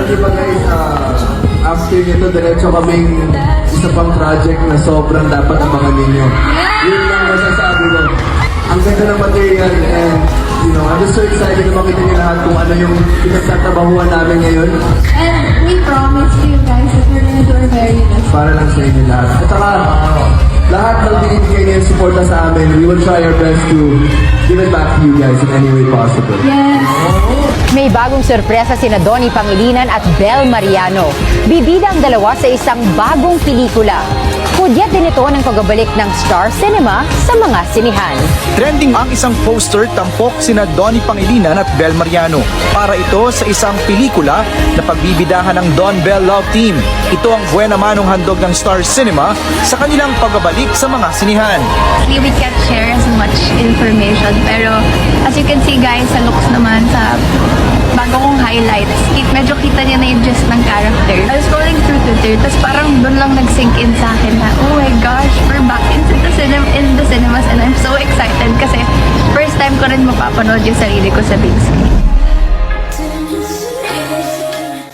di ba guys, after nito, diretso kaming isa pang project na sobrang dapat abangan ninyo. Yun lang masasabi ko. Ang ganda ng material and, you know, I'm just so excited na makita niyo lahat kung ano yung pinagtatrabahuan namin ngayon. And we promise you guys that we're gonna do our very best. Para lang sa inyo lahat. At saka, lahat ng binibigay niyo yung suporta sa amin, we will try our best to give it back to you guys in any way possible. Yes. May bagong sorpresa sina Donnie Pangilinan at Bel Mariano. Bibida ang dalawa sa isang bagong pelikula. Hudyat din ito ng pagbabalik ng Star Cinema sa mga sinihan. Trending ang isang poster tampok sina Donnie Pangilinan at Bel Mariano. Para ito sa isang pelikula na pagbibidahan ng Don Bell Love Team. Ito ang buena manong handog ng Star Cinema sa kanilang pagbabalik sa mga sinihan. We can't share as much information, pero as you can see guys, sa looks naman, sa bago kong highlights, medyo kita niya na yung gist ng character. I was scrolling through Twitter, tapos parang doon lang nag-sink in sa akin na, oh my gosh, we're back in the cinemas and I'm so excited kasi first time ko rin mapapanood yung sarili ko sa big screen.